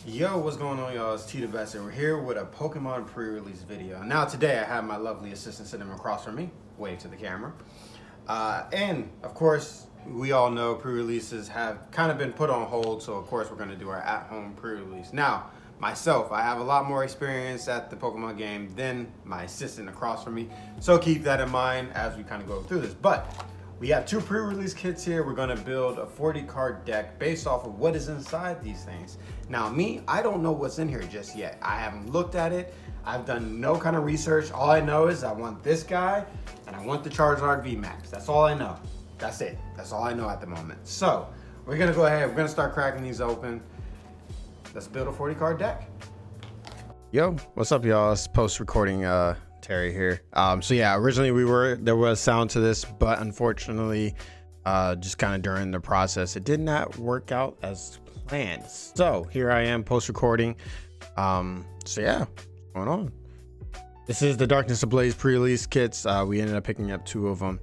Yo, what's going on, y'all? It's T the Best, and we're here with a Pokemon pre-release video. Now, today I have my lovely assistant sitting across from me. Wave to the camera. And of course, we all know pre-releases have kind of been put on hold, so of course we're going to do our at-home pre-release. Now, myself, I have a lot more experience at the Pokemon game than my assistant across from me, so keep that in mind as we kind of go through this. But we have two pre-release kits here. We're gonna build a 40 card deck based off of what is inside these things. Now me, I don't know what's in here just yet. I haven't looked at it. I've done no kind of research. All I know is I want this guy and I want the Charizard VMAX. That's all I know. That's it. That's all I know at the moment. So we're gonna go ahead. We're gonna start cracking these open. Let's build a 40 card deck. Yo, what's up, y'all? It's post-recording Terry here. So yeah, originally there was sound to this, but unfortunately, just kind of during the process, it did not work out as planned. So here I am post-recording. So yeah, what's going on? This is the Darkness Ablaze Pre-Release Kits. We ended up picking up two of them.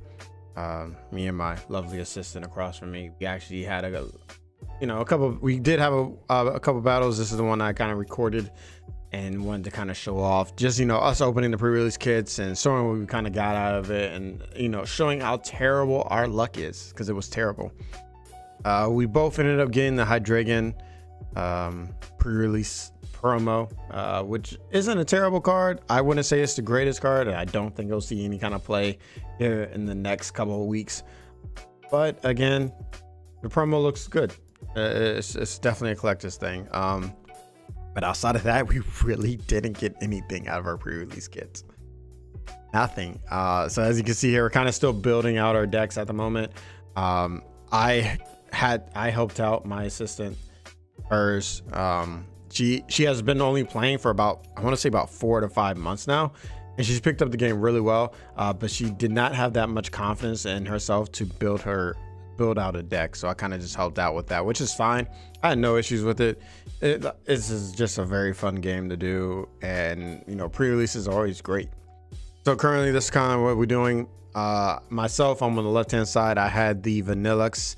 Me and my lovely assistant across from me. We actually had a couple. We did have a couple battles. This is the one I kind of recorded and wanted to kind of show off just us opening the pre-release kits and showing what we kind of got out of it, and showing how terrible our luck is, because it was terrible. We both ended up getting the Hydreigon pre-release promo, which isn't a terrible card. I wouldn't say it's the greatest card, and I don't think you'll see any kind of play here in the next couple of weeks, but again, the promo looks good. It's definitely a collector's thing. But outside of that, we really didn't get anything out of our pre-release kits. Nothing. So as you can see here, we're kind of still building out our decks at the moment. I helped out my assistant, hers. She has been only playing for about, I want to say about 4 to 5 months now, and she's picked up the game really well. But she did not have that much confidence in herself to build out a deck, so I kind of just helped out with that, which is fine. I had no issues with it. This is just a very fun game to do, and pre-release is always great. So currently this is kind of what we're doing. Myself, I'm on the left hand side. I had the Vanillux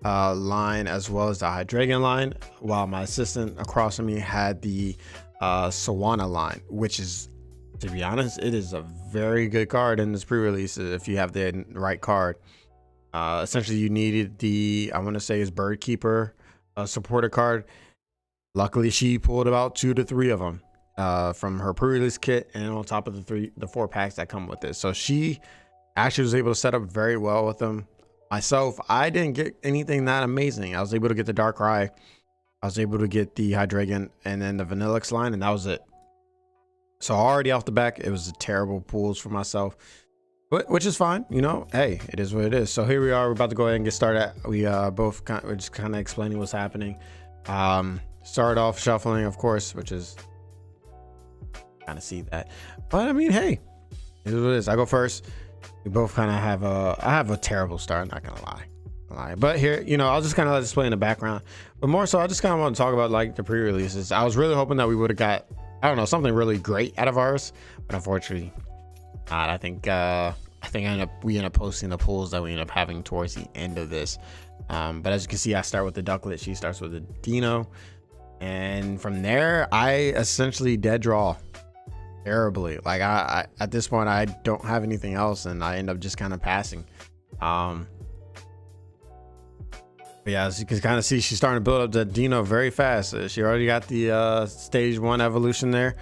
line as well as the Hydreigon line, while my assistant across from me had the Sawana line, which is, to be honest, it is a very good card in this pre-release if you have the right card. Essentially you needed the, I want to say, is Bird Keeper supporter card. Luckily she pulled about 2 to 3 of them from her pre-release kit, and on top of the 4 packs that come with it. So she actually was able to set up very well with them. Myself, I didn't get anything that amazing. I was able to get the Darkrai, I was able to get the Hydreigon, and then the Vanillux line, and that was it. So already off the back, it was a terrible pulls for myself, but which is fine. Hey, it is what it is. So here we are. We're about to go ahead and get started. We're just kind of explaining what's happening. Start off shuffling, of course, which is kind of see that, but I mean, hey, it is what it is. I go first. We both kind of have I have a terrible start, not gonna lie, but here, I'll just kind of let this play in the background. But more so, I just kind of want to talk about like the pre-releases. I was really hoping that we would have got, I don't know, something really great out of ours, but unfortunately not. I think we end up posting the pulls that we end up having towards the end of this. But as you can see, I start with the Ducklet. She starts with the Dino, and from there I essentially dead draw terribly. Like I at this point I don't have anything else, and I end up just kind of passing. But yeah, as you can kind of see, she's starting to build up the Dino very fast. She already got the stage 1 evolution there,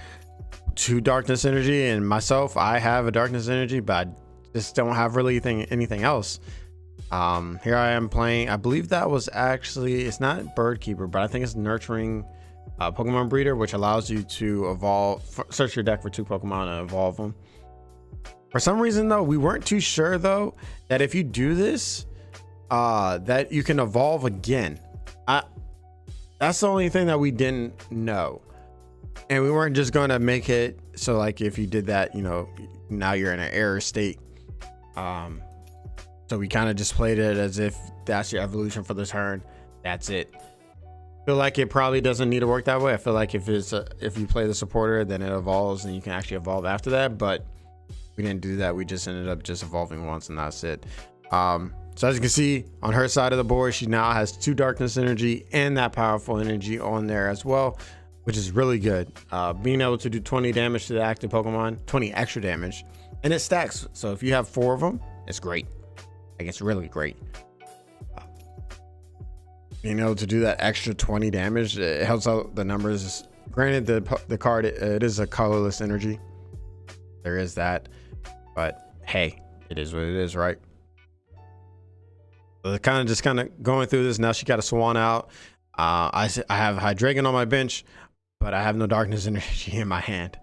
2 Darkness Energy, and myself, I have a Darkness Energy, but I just don't have really anything else. Here I am playing, I believe that was actually, it's not Bird Keeper, but I think it's Nurturing Pokemon Breeder, which allows you to evolve, search your deck for 2 Pokemon and evolve them. For some reason though, we weren't too sure though that if you do this, that you can evolve again. That's the only thing that we didn't know, and we weren't just gonna make it so like if you did that, now you're in an error state. So we kind of just played it as if that's your evolution for the turn. That's it. Feel like it probably doesn't need to work that way. I feel like if you play the supporter, then it evolves and you can actually evolve after that, but we didn't do that. We just ended up just evolving once, and that's it. So as you can see on her side of the board, she now has 2 Darkness Energy and that powerful energy on there as well. which is really good. Being able to do 20 damage to the active Pokemon, 20 extra damage, and it stacks. So if you have 4 of them, it's great. Like, it's really great. Being able to do that extra 20 damage, it helps out the numbers. Granted, the card, it is a colorless energy. There is that, but hey, it is what it is, right? So kind of going through this now. She got a Swan out. I have Hydreigon on my bench, but I have no Darkness energy in my hand,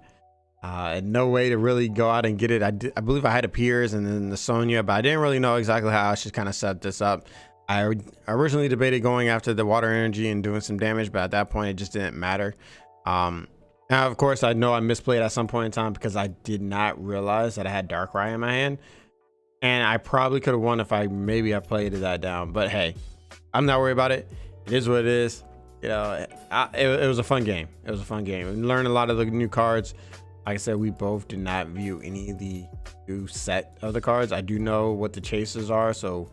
and no way to really go out and get it. I believe I had a Piers and then the Sonya, but I didn't really know exactly how I should kind of set this up. I originally debated going after the water energy and doing some damage, but at that point it just didn't matter. Now of course I know I misplayed at some point in time because I did not realize that I had Darkrai in my hand, and I probably could have won if I played that down. But hey, I'm not worried about it. It is what it is. You know, it was a fun game. It was a fun game. We learned a lot of the new cards. Like I said, we both did not view any of the new set of the cards. I do know what the chases are, so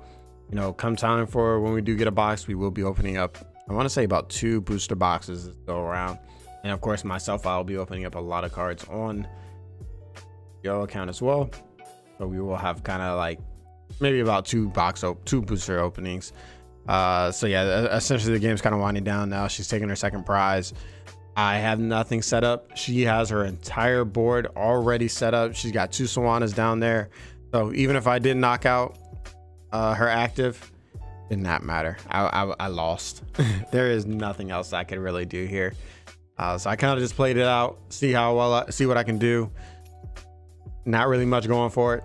you know, come time for when we do get a box, we will be opening up, I want to say about 2 booster boxes that go around. And of course myself, I'll be opening up a lot of cards on your account as well. So we will have kind of like maybe about 2 booster openings. So yeah, essentially the game's kind of winding down now. She's taking her second prize. I have nothing set up. She has her entire board already set up. She's got 2 Sawanas down there. So even if I did knock out her active, did not matter. I lost. There is nothing else I could really do here. So I kind of just played it out, see what I can do. Not really much going for it.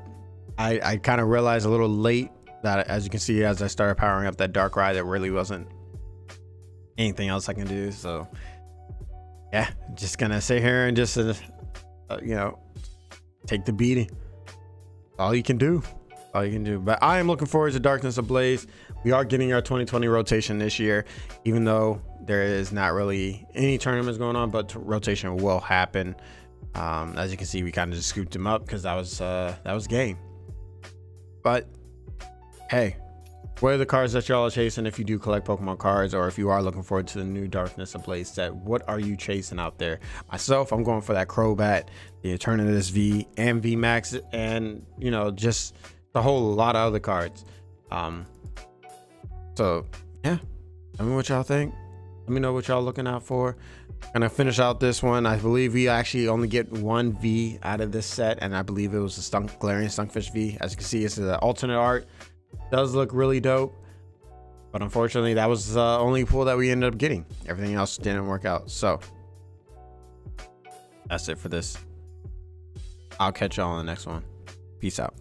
I kind of realized a little late that, as you can see, as I started powering up that Darkrai, there really wasn't anything else I can do. So yeah, just gonna sit here and just you know, take the beating. All you can do. But I am looking forward to Darkness Ablaze. We are getting our 2020 rotation this year, even though there is not really any tournaments going on, but rotation will happen. As you can see, we kind of just scooped him up because that was game. But hey, what are the cards that y'all are chasing if you do collect Pokemon cards, or if you are looking forward to the new Darkness Ablaze set? What are you chasing out there? Myself, I'm going for that Crobat, the Eternatus V, and VMAX, and you know, just a whole lot of other cards. So yeah, tell me what y'all think. Let me know what y'all looking out for. Gonna finish out this one. I believe we actually only get 1 V out of this set, and I believe it was the Galarian Stunkfish V. As you can see, it's the alternate art. Does look really dope, but unfortunately that was the only pull that we ended up getting. Everything else didn't work out. So that's it for this. I'll catch y'all on the next one. Peace out.